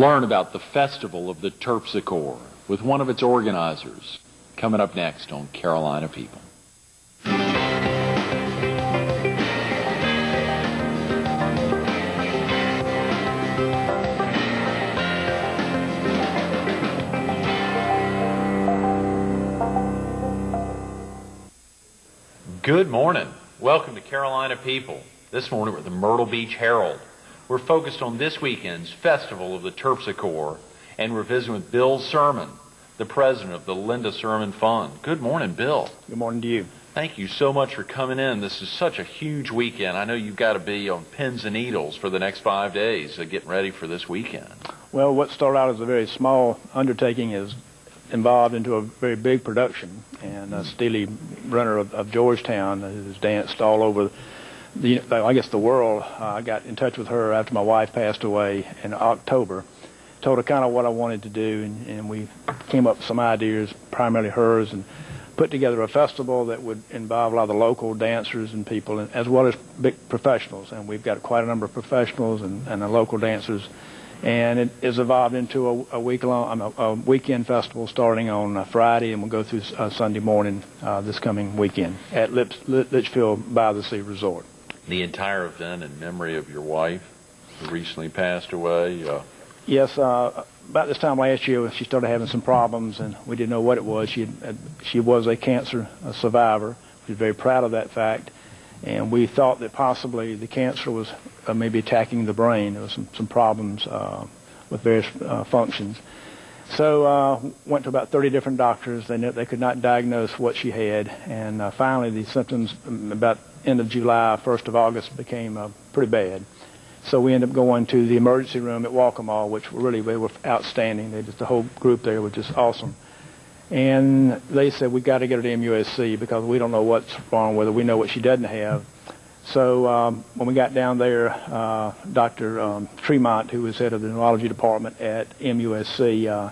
Learn about the Festival of the Terpsichore with one of its organizers. Coming up next on Carolina People. Good morning. Welcome to Carolina People. This morning we're at the Myrtle Beach Herald. We're focused on this weekend's Festival of the Terpsichore, and we're visiting with Bill Sirmon, the president of the Linda Sirmon Fund. Good morning, Bill. Good morning to you. Thank you so much for coming in. This is such a huge weekend. I know you've got to be on pins and needles for the next 5 days getting ready for this weekend. Well, what started out as a very small undertaking is involved into a very big production. And Steely Runner of Georgetown has danced all over the world. I got in touch with her after my wife passed away in October. Told her kind of what I wanted to do, and we came up with some ideas, primarily hers, and put together a festival that would involve a lot of the local dancers and people, as well as big professionals. And we've got quite a number of professionals and local dancers. And it is evolved into a weekend festival starting on Friday, and we'll go through Sunday morning this coming weekend at Litchfield by the Sea Resort. The entire event in memory of your wife, who recently passed away. Yes, about this time last year, she started having some problems, and we didn't know what it was. She was a cancer survivor. We were very proud of that fact, and we thought that possibly the cancer was maybe attacking the brain. There was some problems with various functions. So went to about 30 different doctors. They could not diagnose what she had, and finally the symptoms about end of July, 1st of August became pretty bad. So we ended up going to the emergency room at Waccamaw, which really they were outstanding. The whole group there was just awesome. And they said, we got to get her to MUSC because we don't know what's wrong with her. We know what she doesn't have. So when we got down there, Dr. Tremont, who was head of the neurology department at MUSC,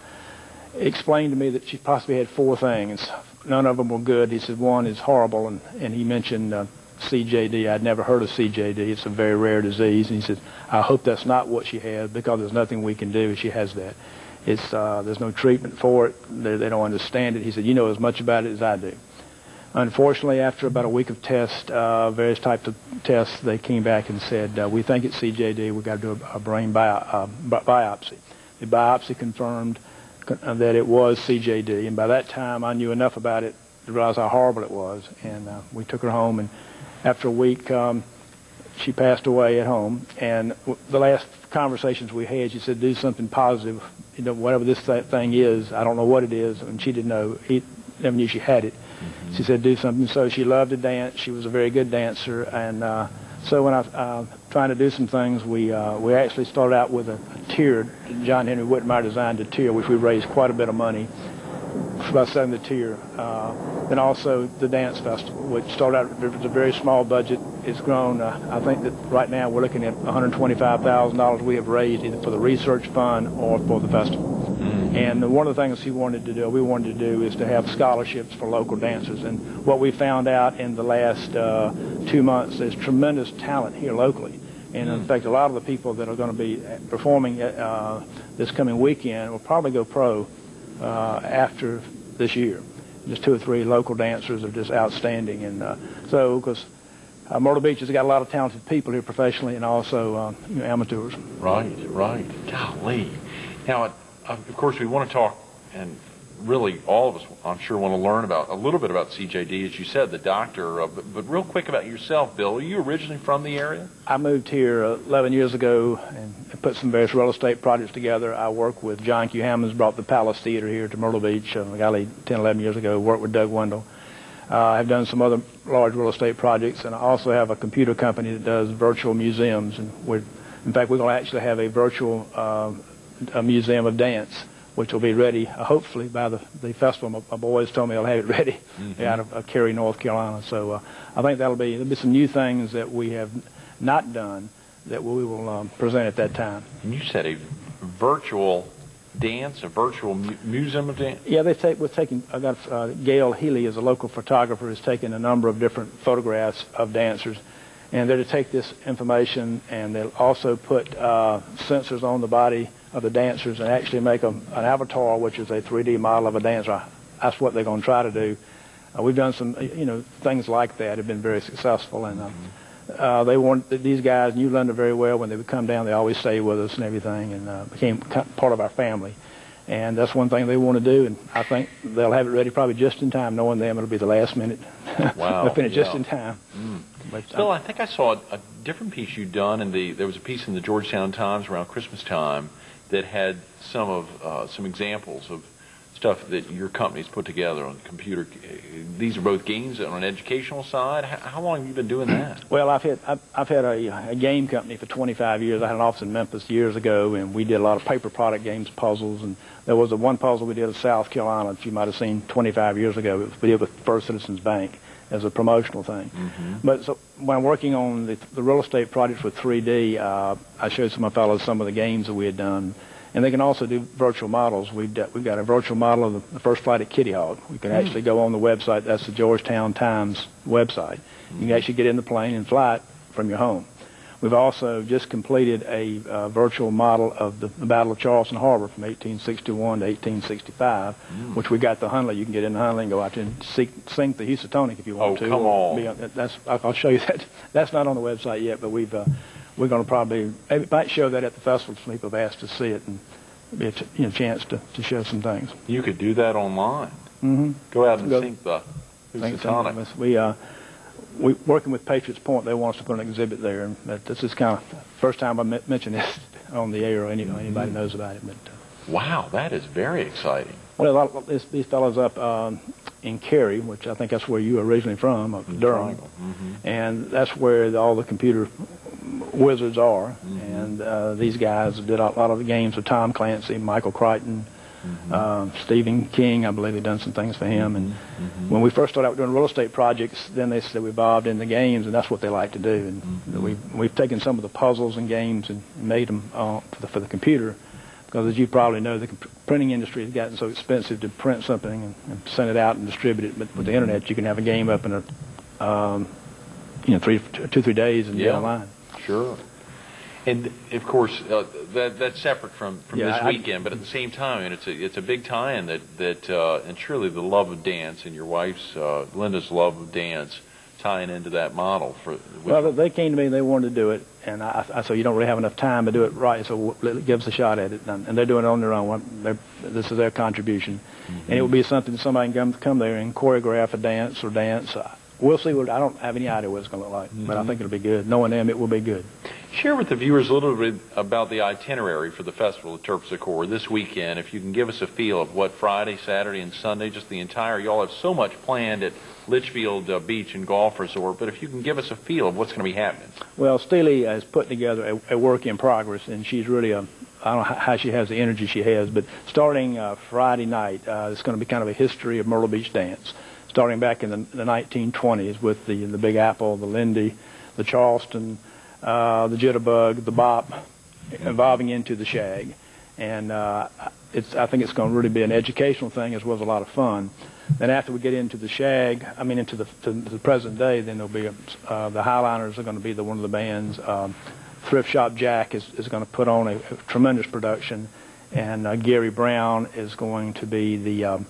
explained to me that she possibly had 4 things. None of them were good. He said one is horrible, and he mentioned CJD. I'd never heard of CJD. It's a very rare disease. And he said, I hope that's not what she has, because there's nothing we can do if she has that. There's no treatment for it. They don't understand it. He said, you know as much about it as I do. Unfortunately, after about a week of tests, various types of tests, they came back and said, we think it's CJD. We've got to do a brain biopsy. The biopsy confirmed that it was CJD, and by that time I knew enough about it to realize how horrible it was, and we took her home, and after a week she passed away at home. And the last conversations we had, she said, do something positive, whatever this thing is. I don't know what it is, and she didn't know. He never knew she had it. Mm-hmm. She said do something. So she loved to dance. She was a very good dancer, and so when I trying to do some things, we actually started out with a tier. John Henry Whitmire designed a tier, which we raised quite a bit of money by selling the tier. Then also the dance festival, which started out with a very small budget. It's grown. I think that right now we're looking at $125,000 we have raised either for the research fund or for the festival. Mm-hmm. And one of the things we wanted to do is to have scholarships for local dancers. And what we found out in the last 2 months, there's tremendous talent here locally. And in fact, a lot of the people that are going to be performing this coming weekend will probably go pro after this year. Just 2 or 3 local dancers are just outstanding. And so, because Myrtle Beach has got a lot of talented people here professionally and also amateurs. Right. Golly. Now, of course, we want to talk, and really all of us, I'm sure, want to learn about a little bit about CJD, as you said, the doctor. But real quick about yourself, Bill. Are you originally from the area? I moved here 11 years ago and put some various real estate projects together. I worked with John Q. Hammonds, brought the Palace Theater here to Myrtle Beach, 10, 11 years ago. Worked with Doug Wendell. I've done some other large real estate projects, and I also have a computer company that does virtual museums. And in fact, we're going to actually have a virtual a museum of dance, which will be ready hopefully by the festival. My boys told me I'll have it ready out of Cary, North Carolina. So I think there'll be some new things that we have not done that we will present at that time. And you said a virtual dance, a virtual museum of dance? Yeah, I got Gail Healy is a local photographer, has taken a number of different photographs of dancers, and they're to take this information, and they'll also put sensors on the body of the dancers and actually make an avatar, which is a 3D model of a dancer. That's what they're going to try to do. We've done some, things like that have been very successful, and they want these guys knew Linda very well. When they would come down, they always stayed with us and everything, and became part of our family. And that's one thing they want to do, and I think they'll have it ready probably just in time. Knowing them, it'll be the last minute. Wow! They'll finish just in time. But, Bill, I think I saw a different piece you'd done there was a piece in the Georgetown Times around Christmas time that had some examples of stuff that your company's put together on the computer. These are both games on an educational side. How long have you been doing that? Well, I've had a game company for 25 years. I had an office in Memphis years ago, and we did a lot of paper product games, puzzles, and there was one puzzle we did in South Carolina that you might have seen 25 years ago. We did with First Citizens Bank as a promotional thing. But so when I'm working on the real estate projects with 3D, I showed some of my fellows some of the games that we had done. And they can also do virtual models. We've got a virtual model of the first flight at Kitty Hawk. We can actually go on the website. That's the Georgetown Times website. You can actually get in the plane and fly it from your home. We've also just completed a virtual model of the Battle of Charleston Harbor from 1861 to 1865, which we got the Hunley. You can get in the Hunley and go out there and sink the Housatonic if you want to. Oh, come on. I'll show you that. That's not on the website yet, but we're going to probably might show that at the festival. Some people have asked to see it, and be a chance to show some things. You could do that online. Go out and sink the Housatonic. We working with Patriots Point. They want us to put an exhibit there, and this is kind of the first time I mentioned this on the air or anybody knows about it. But wow, that is very exciting. Well, these fellows up in Cary, which I think that's where you were originally from, Durham, and that's where all the computer wizards are. And these guys did a lot of the games with Tom Clancy, Michael Crichton, Stephen King. I believe they've done some things for him. And when we first started out doing real estate projects, then they said we evolved into games, and that's what they like to do. And we've taken some of the puzzles and games and made them for the computer, because as you probably know, the printing industry has gotten so expensive to print something and send it out and distribute it. But with the internet, you can have a game up in 2-3 days and get online. Sure. And of course, that's separate from this weekend, but at the same time, it's a big tie-in and surely the love of dance and your wife's Linda's love of dance tying into that model Well, they came to me and they wanted to do it, and I said you don't really have enough time to do it right, so give us a shot at it. And they're doing it on their own. This is their contribution, and it will be something somebody can come there and choreograph a dance or dance. We'll see. I don't have any idea what it's going to look like, but I think it'll be good. Knowing them, it will be good. Share with the viewers a little bit about the itinerary for the Festival of Terpsichore this weekend. If you can give us a feel of what Friday, Saturday, and Sunday, just the entire, y'all have so much planned at Litchfield Beach and Golf Resort, but if you can give us a feel of what's going to be happening. Well, Steely has put together a work in progress, and she's really I don't know how she has the energy she has, but starting Friday night, it's going to be kind of a history of Myrtle Beach dance. Starting back in the 1920s with the Big Apple, the Lindy, the Charleston, the Jitterbug, the Bop, evolving into the Shag. And I think it's going to really be an educational thing as well as a lot of fun. Then after we get into the Shag, into the present day, then there'll be the Highliners are going to be one of the bands. Thrift Shop Jack is going to put on a tremendous production, and Gary Brown is going to be to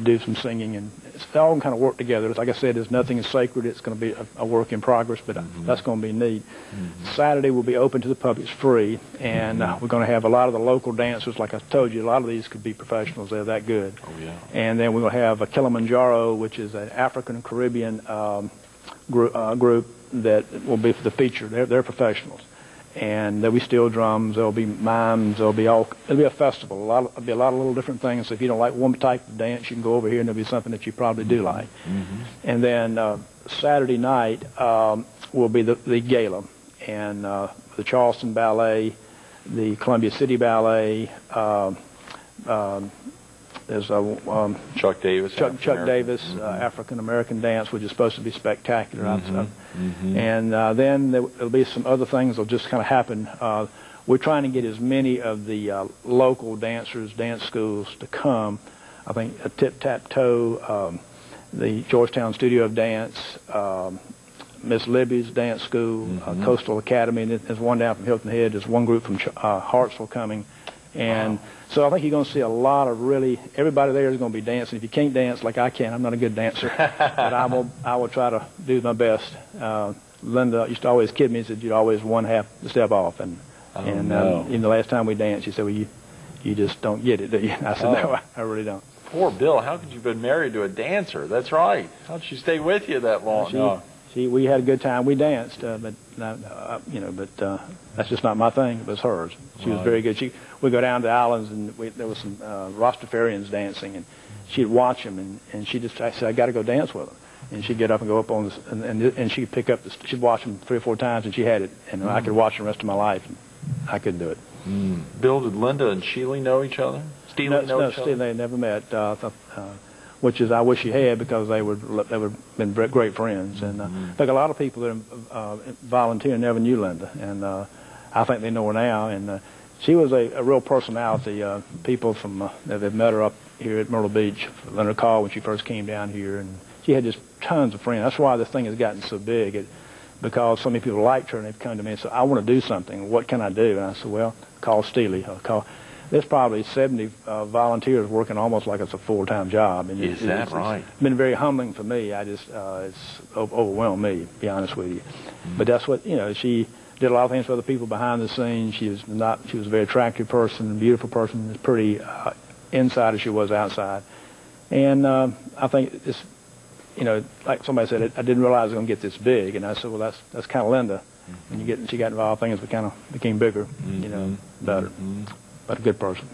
do some singing, and it's all kind of work together. Like I said, nothing is sacred. It's going to be a work in progress, but that's going to be neat. Saturday will be open to the public. It's free, and we're going to have a lot of the local dancers. Like I told you, a lot of these could be professionals. They're that good. Oh, yeah. And then we're going to have a Kilimanjaro, which is an African Caribbean group that will be for the feature. They're professionals. And there'll be steel drums, there'll be mimes, it'll be a festival. There'll be a lot of little different things. So if you don't like one type of dance, you can go over here and there'll be something that you probably do like. And then Saturday night will be the gala, and the Charleston Ballet, the Columbia City Ballet. There's Chuck Davis. Chuck Davis, African American dance, which is supposed to be spectacular. And then there'll be some other things that'll just kind of happen. We're trying to get as many of the local dancers, dance schools to come. I think Tip Tap Toe, the Georgetown Studio of Dance, Miss Libby's dance school, Coastal Academy, and there's one down from Hilton Head. There's one group from Hartsville coming. And so I think you're going to see a lot of everybody there is going to be dancing. If you can't dance like I can, I'm not a good dancer, but I will try to do my best. Linda used to always kid me and said, you'd always one half the step off. And even the last time we danced, she said, well, you just don't get it, do you? I said, no, I really don't. Poor Bill, how could you have been married to a dancer? That's right. How'd she stay with you that long? We had a good time. We danced, but that's just not my thing. It was hers. She was very good. We go down to the islands, and there was some Rastafarians dancing, and she'd watch them, and I said, I got to go dance with them. And she'd get up and go up on this, and she'd pick up she'd watch them 3 or 4 times, and she had it, and I could watch the rest of my life, and I couldn't do it. Bill, did Linda and Sheely know each other? Steely know each other? They never met, which is I wish she had, because they would have been great friends. And I think a lot of people that volunteer never knew Linda, and I think they know her now. And she was a real personality. People from that have met her up here at Myrtle Beach, Leonard called when she first came down here, and she had just tons of friends. That's why this thing has gotten so big, because so many people liked her, and they've come to me and said, I want to do something. What can I do? And I said, well, call Steely. There's probably 70 volunteers working almost like it's a full-time job. And Is that right? It's been very humbling for me. It's overwhelmed me, to be honest with you. But that's what, she did a lot of things for other people behind the scenes. She was a very attractive person, a beautiful person, as pretty inside as she was outside. And I think it's, like somebody said, I didn't realize it was going to get this big. And I said, well, that's kind of Linda. And she got involved, things kind of became bigger, better. But a good person.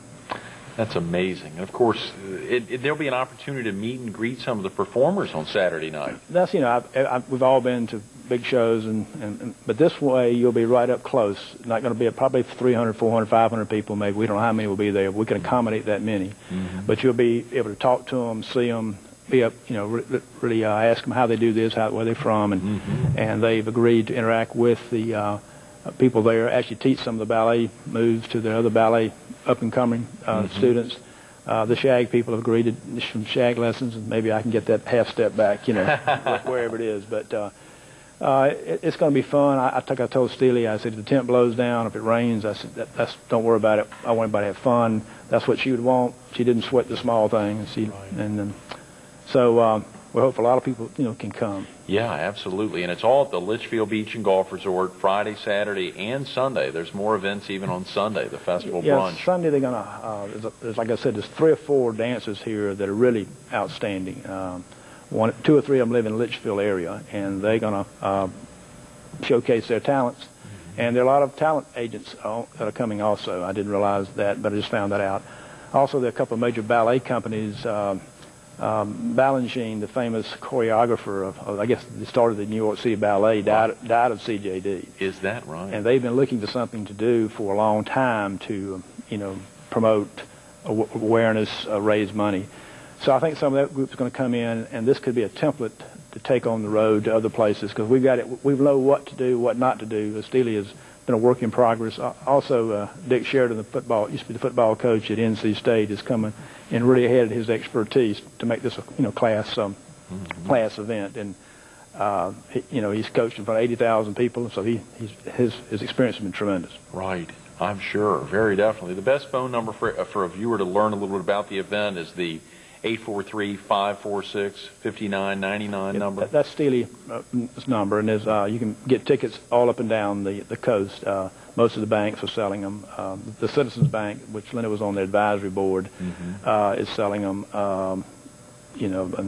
That's amazing. And of course, there'll be an opportunity to meet and greet some of the performers on Saturday night. That's, we've all been to big shows, but this way you'll be right up close. Not going to be probably 300, 400, 500 people maybe. We don't know how many will be there. We can accommodate that many. But you'll be able to talk to them, see them, be up, really ask them how they do this, where they're from, and they've agreed to interact with the people there, actually teach some of the ballet moves to the other ballet up-and-coming students. The shag people have agreed to some shag lessons, and maybe I can get that half step back, wherever it is. But it's going to be fun. I told Steely, I said, if the tent blows down, if it rains, I said, don't worry about it. I want everybody to have fun. That's what she would want. She didn't sweat the small things. So we hope a lot of people, can come. Yeah, absolutely. And it's all at the Litchfield Beach and Golf Resort, Friday, Saturday, and Sunday. There's more events even on Sunday, the festival brunch. Sunday they're going to, like I said, there's 3 or 4 dancers here that are really outstanding. 2 or 3 of them live in the Litchfield area, and they're going to showcase their talents. And there are a lot of talent agents that are coming also. I didn't realize that, but I just found that out. Also, there are a couple of major ballet companies. Balanchine, the famous choreographer I guess the start of the New York City Ballet, died of CJD. Is that right? And they've been looking for something to do for a long time to, promote awareness, raise money. So I think some of that group's going to come in, and this could be a template to take on the road to other places, because we know what to do, what not to do. Steely has been a work in progress. Also, Dick Sheridan, used to be the football coach at NC State, is coming and really ahead his expertise to make this a class event. And he's coached in front of 80,000 people, so his experience has been tremendous. Right, I'm sure, very definitely. The best phone number for a viewer to learn a little bit about the event is the 843-546-5999 number. That's Steely's number, and you can get tickets all up and down the coast. Most of the banks are selling them. The Citizens Bank, which Linda was on the advisory board, is selling them, and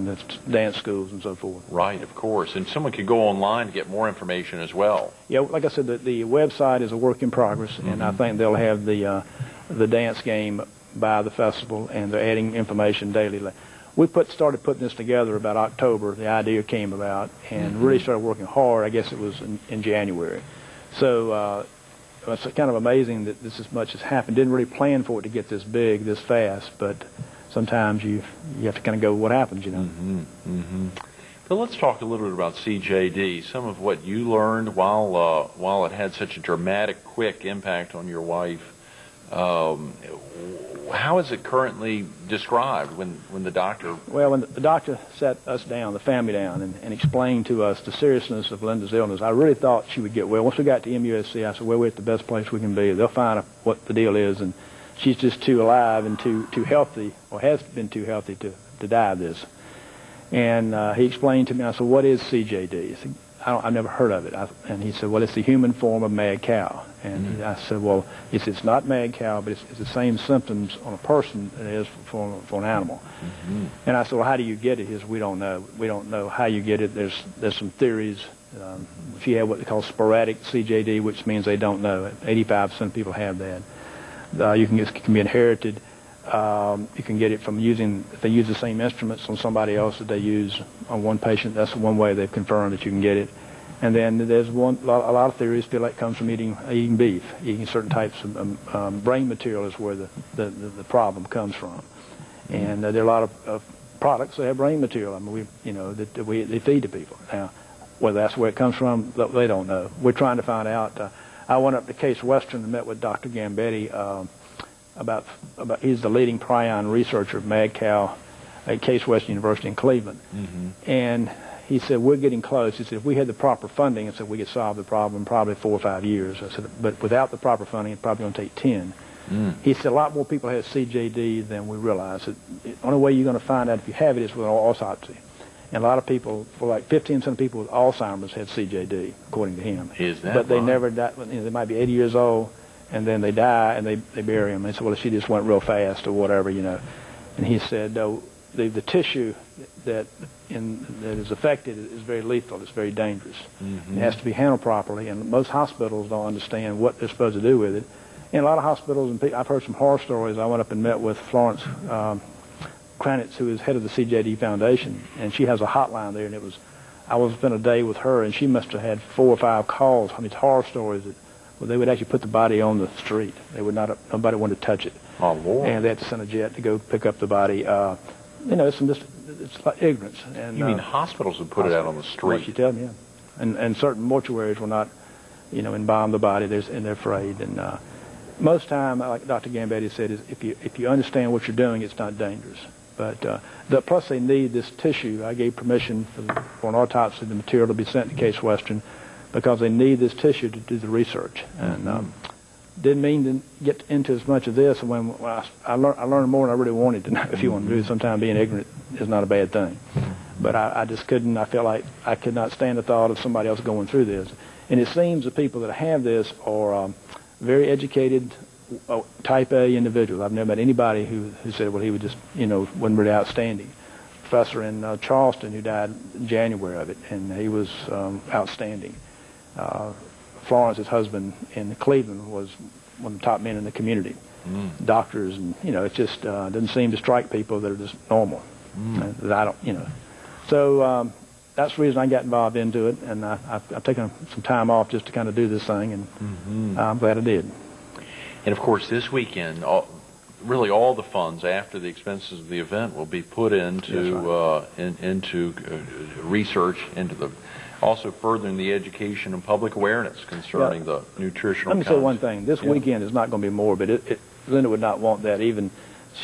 the dance schools and so forth. Right, of course. And someone could go online to get more information as well. Yeah, like I said, the website is a work in progress, and I think they'll have the dance game by the festival, and they're adding information daily. We started putting this together about October. The idea came about, and really started working hard. I guess it was in January. So it's kind of amazing that this as much has happened. Didn't really plan for it to get this big, this fast, but sometimes you have to kind of go with what happens, So let's talk a little bit about CJD. Some of what you learned while it had such a dramatic, quick impact on your wife. How is it currently described when the doctor... Well, when the doctor sat us down, the family down, and explained to us the seriousness of Linda's illness, I really thought she would get well. Once we got to MUSC, I said, well, we're at the best place we can be. They'll find out what the deal is, and she's just too alive and too healthy, or has been too healthy to die of this. And he explained to me, I said, what is CJD? He said, I've never heard of it. And he said, well, it's the human form of mad cow. And I said, well, it's not mad cow, but it's the same symptoms on a person that it is for an animal. And I said, well, how do you get it? He said, we don't know. We don't know how you get it. There's some theories. If you have what they call sporadic CJD, which means they don't know, 85% of people have that. It can be inherited. You can get it from if they use the same instruments on somebody else that they use on one patient. That's one way they've confirmed that you can get it. And then there's a lot of theories feel like it comes from eating beef, eating certain types of brain material is where the problem comes from. And there are a lot of products that have brain material. I mean, they feed to people. Now, whether that's where it comes from, they don't know. We're trying to find out. I went up to Case Western and met with Dr. Gambetti. He's the leading prion researcher of mad cow at Case Western University in Cleveland. And he said, we're getting close. He said, if we had the proper funding, he said, we could solve the problem in probably 4 or 5 years. I said, but without the proper funding, it's probably going to take 10. He said, a lot more people have CJD than we realize. The only way you're going to find out if you have it is with an autopsy. And a lot of people, for like 15% of people with Alzheimer's had CJD, according to him. Is that But they right? never died. They might be 80 years old, and then they die, and they bury them. They said, well, she just went real fast or whatever, And he said, the tissue that is affected is very lethal. It's very dangerous. It has to be handled properly, and most hospitals don't understand what they're supposed to do with it. And a lot of hospitals, and I've heard some horror stories. I went up and met with Florence Kranitz, who is head of the CJD Foundation, and she has a hotline there, and I spent a day with her, and she must have had 4 or 5 calls. I mean, horror stories that they would actually put the body on the street. They would not. Nobody wanted to touch it. Oh, Lord. And they had to send a jet to go pick up the body. It's like ignorance. And You mean hospitals would put it out on the street? What you tell me, yeah. And certain mortuaries will not, embalm the body. And they're afraid. And most time, like Dr. Gambetti said, is if you understand what you're doing, it's not dangerous. But plus they need this tissue. I gave permission for an autopsy, the material to be sent to Case Western, because they need this tissue to do the research. And didn't mean to get into as much of this. When I learned more than I really wanted to know. If you want to do it, sometimes being ignorant is not a bad thing. But I just couldn't. I felt like I could not stand the thought of somebody else going through this. And it seems the people that have this are very educated, type A individuals. I've never met anybody who said, well, he would just, wasn't really outstanding. Professor in Charleston who died in January of it, and he was outstanding. Florence's husband in Cleveland was one of the top men in the community. Doctors, and it just doesn't seem to strike people that are just normal. That I don't, So that's the reason I got involved into it, and I've taken some time off just to kind of do this thing, and I'm glad I did. And of course, this weekend, really all the funds after the expenses of the event will be put into into research, also furthering the education and public awareness concerning the nutritional content. Let me say one thing. This weekend is not going to be morbid. Linda would not want that. It's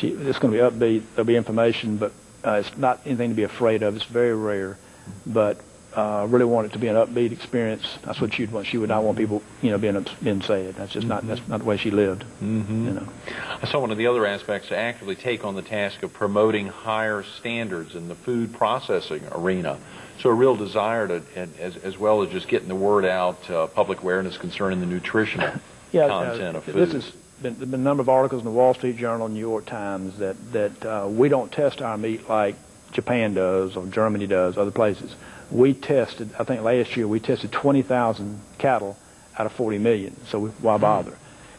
going to be upbeat. There'll be information, but it's not anything to be afraid of. It's very rare. But really want it to be an upbeat experience. That's what she'd want. She would not want people, being sad. That's just that's not the way she lived. I saw one of the other aspects to actively take on the task of promoting higher standards in the food processing arena. So a real desire to, as well as just getting the word out, public awareness concerning the nutritional content of food. This has been a number of articles in the Wall Street Journal and New York Times that we don't test our meat like Japan does or Germany does, other places. We tested, I think last year, we tested 20,000 cattle out of 40 million, so why bother?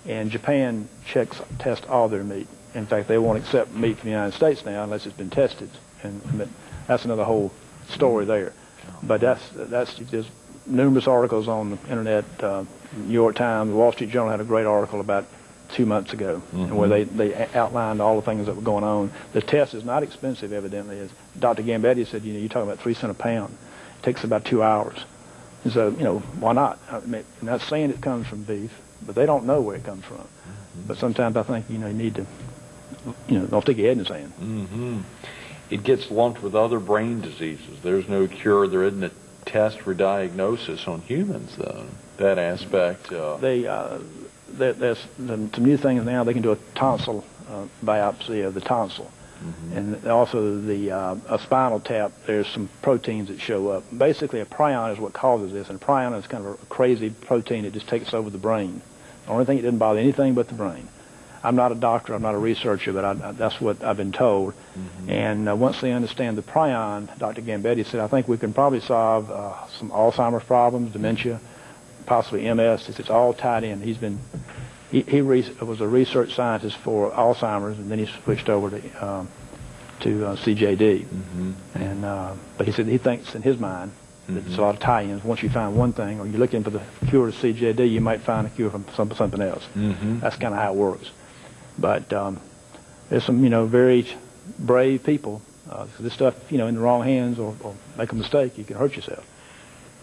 And Japan tests all their meat. In fact, they won't accept meat from the United States now unless it's been tested. And that's another whole story there. But that's just numerous articles on the internet. New York Times, the Wall Street Journal had a great article about 2 months ago, where they outlined all the things that were going on. The test is not expensive, evidently. As Dr. Gambetti said, you're talking about 3 cents a pound. It takes about 2 hours. And so, why not? I mean, I'm not saying it comes from beef, but they don't know where it comes from. But sometimes I think, you need to, don't stick your head in the sand. It gets lumped with other brain diseases. There's no cure. There isn't a test for diagnosis on humans, though. That aspect. There's some new things now. They can do a tonsil biopsy of the tonsil. And also a spinal tap, there's some proteins that show up. Basically, a prion is what causes this, and a prion is kind of a crazy protein that just takes over the brain. The only thing, it doesn't bother anything but the brain. I'm not a doctor, I'm not a researcher, but that's what I've been told. And once they understand the prion, Dr. Gambetti said, I think we can probably solve some Alzheimer's problems, dementia, possibly MS. It's all tied in. He was a research scientist for Alzheimer's, and then he switched over to CJD. But he said he thinks in his mind that there's a lot of tie-ins. Once you find one thing, or you're looking for the cure to CJD, you might find a cure from something else. That's kind of how it works. But there's some, very brave people. This stuff, in the wrong hands or make a mistake, you can hurt yourself.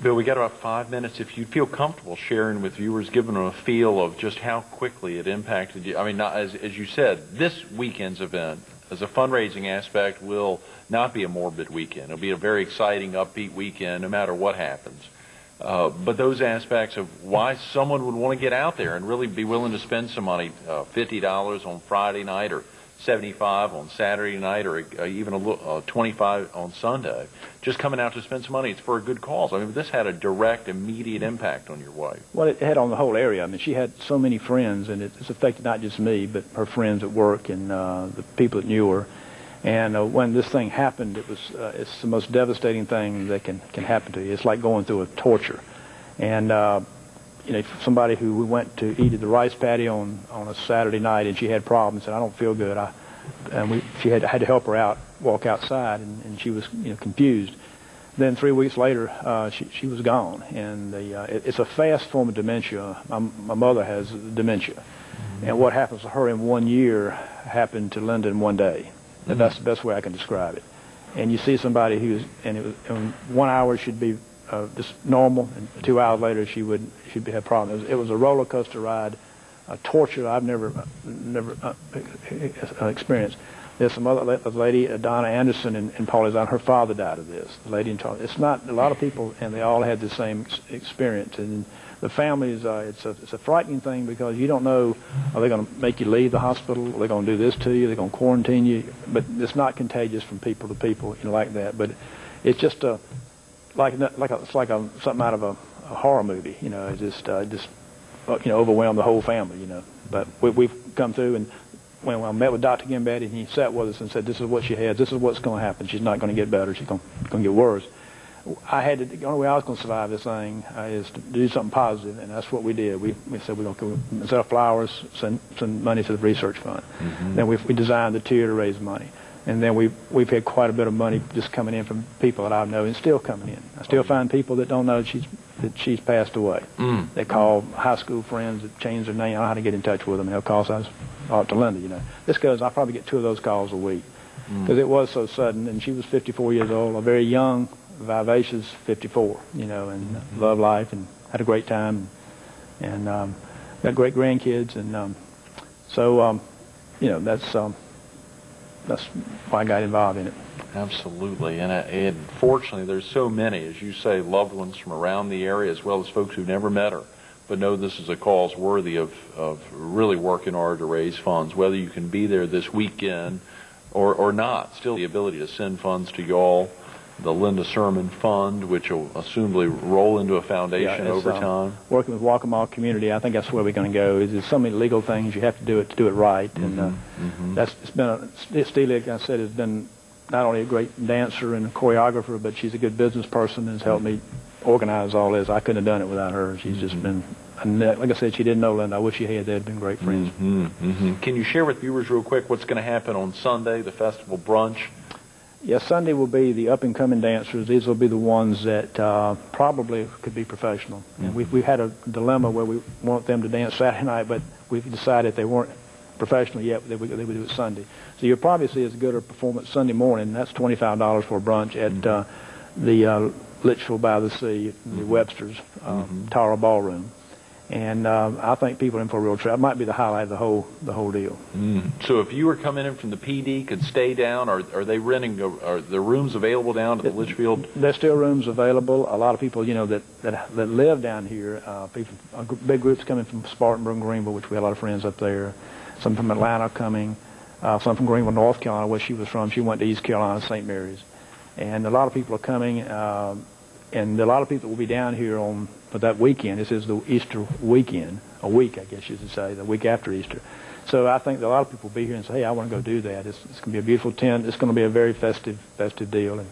Bill, we got about 5 minutes. If you feel comfortable sharing with viewers, giving them a feel of just how quickly it impacted you. I mean, as you said, this weekend's event, as a fundraising aspect, will not be a morbid weekend. It'll be a very exciting, upbeat weekend, no matter what happens. But those aspects of why someone would want to get out there and really be willing to spend some money, $50 on Friday night or $75 on Saturday night or even $25 on Sunday, just coming out to spend some money, it's for a good cause. I mean, this had a direct, immediate impact on your wife. Well, it had on the whole area. I mean, she had so many friends, and it's affected not just me, but her friends at work and the people that knew her. And when this thing happened, it's the most devastating thing that can happen to you. It's like going through a torture. And somebody who we went to eat at the rice patio on a Saturday night, and she had problems, and I don't feel good. She had to help her out, walk outside, and she was confused. Then 3 weeks later, she was gone, and it's a fast form of dementia. My mother has dementia, and what happens to her in 1 year happened to Linda in 1 day. And that's the best way I can describe it. And you see somebody in 1 hour she'd be just normal, and 2 hours later she'd have problems. It was a roller coaster ride, a torture I've never experienced. There's some other lady, Donna Anderson in Pauli's, her father died of this. The lady in Charles. It's not a lot of people, and they all had the same experience. And the families, it's a frightening thing because you don't know, are they going to make you leave the hospital? Are they going to do this to you? Are they going to quarantine you? But it's not contagious from people to people, like that. But it's just something out of a horror movie. It just overwhelmed the whole family. But we've come through, and when I met with Dr. Gambetti, and he sat with us and said, "This is what she has. This is what's going to happen. She's not going to get better. She's going to get worse." The only way I was going to survive this thing is to do something positive, and that's what we did. We said we're going to sell flowers, send money to the research fund. Then we designed the tier to raise money, and then we've had quite a bit of money just coming in from people that I know and still coming in. I still find people that don't know that she's passed away. They call high school friends that change their name. I don't know how to get in touch with them. They'll call us to Linda. I probably get 2 of those calls a week because it was so sudden, and she was 54 years old, a very young, vivacious 54, and loved life and had a great time, and got great grandkids, and that's why I got involved in it. Absolutely, and fortunately, there's so many, as you say, loved ones from around the area, as well as folks who've never met her, but know this is a cause worthy of really working hard to raise funds, whether you can be there this weekend or not. Still, the ability to send funds to y'all, the Linda Sirmon Fund, which will assumably roll into a foundation over time. Working with Waccamaw community, I think that's where we're going to go. There's so many legal things you have to do it right, and Steely, like I said, has been not only a great dancer and a choreographer, but she's a good business person and has helped me organize all this. I couldn't have done it without her. She's just been, like I said, she didn't know Linda. I wish she had. They'd been great friends. Can you share with viewers real quick what's going to happen on Sunday, the festival brunch? Yeah, Sunday will be the up-and-coming dancers. These will be the ones that probably could be professional. And we've had a dilemma where we want them to dance Saturday night, but we've decided if they weren't professional yet, they would do it Sunday. So you'll probably see as good a performance Sunday morning. That's $25 for a brunch at the Litchfield by the Sea, the Webster's Tara Ballroom. And I think people are in for a real treat. It might be the highlight of the whole deal. So if you were coming in from the PD, could stay down, or are they renting? Are there rooms available down at the Litchfield? There's still rooms available. A lot of people, that live down here, big groups coming from Spartanburg and Greenville, which we have a lot of friends up there. Some from Atlanta coming, some from Greenville, North Carolina, where she was from. She went to East Carolina, St. Mary's. And a lot of people are coming, and a lot of people will be down here for that weekend. This is the Easter weekend, a week, I guess you should say, the week after Easter. So I think that a lot of people will be here and say, hey, I want to go do that. It's going to be a beautiful tent. It's going to be a very festive deal, and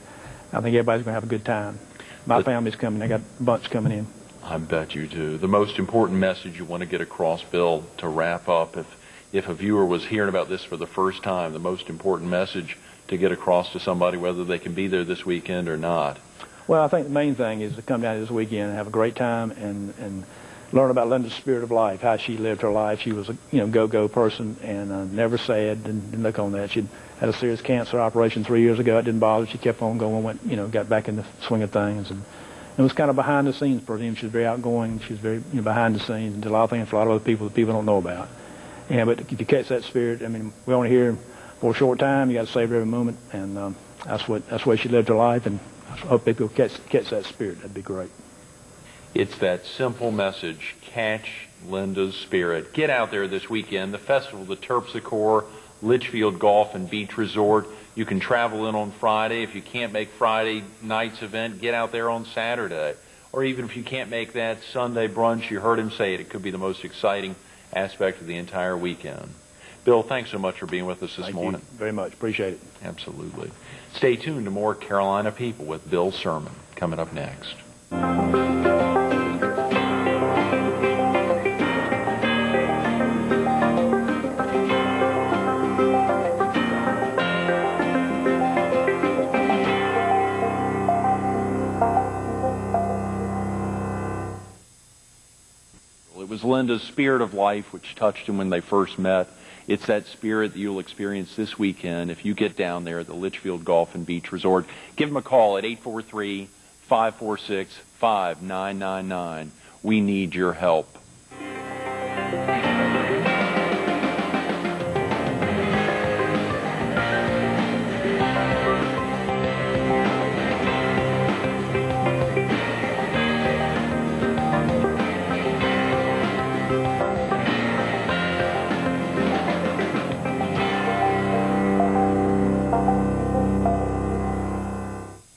I think everybody's going to have a good time. My family's coming. I got a bunch coming in. I bet you do. The most important message you want to get across, Bill, to wrap up, if a viewer was hearing about this for the first time, the most important message to get across to somebody, whether they can be there this weekend or not? Well, I think the main thing is to come down this weekend and have a great time and learn about Linda's spirit of life, how she lived her life. She was a go-go person and never sad. Didn't look on that. She'd had a serious cancer operation 3 years ago. It didn't bother her. She kept on going. Got back in the swing of things, and it was kind of behind the scenes for him. She was very outgoing. She was very behind the scenes and did a lot of things for a lot of other people that people don't know about. Yeah, but if you catch that spirit, I mean, we're only here for a short time. You got to savor every moment, and that's the way she lived her life. And I hope people catch that spirit. That'd be great. It's that simple message. Catch Linda's spirit. Get out there this weekend. The Festival of the Terpsichore, Litchfield Golf and Beach Resort. You can travel in on Friday. If you can't make Friday night's event, get out there on Saturday. Or even if you can't make that Sunday brunch, you heard him say it. It could be the most exciting aspect of the entire weekend. Bill, thanks so much for being with us this morning. Thank you very much. Appreciate it. Absolutely. Stay tuned to more Carolina People with Bill Sirmon coming up next. It was Linda's spirit of life which touched him when they first met. It's that spirit that you'll experience this weekend if you get down there at the Litchfield Golf and Beach Resort. Give them a call at 843-546-5999. We need your help.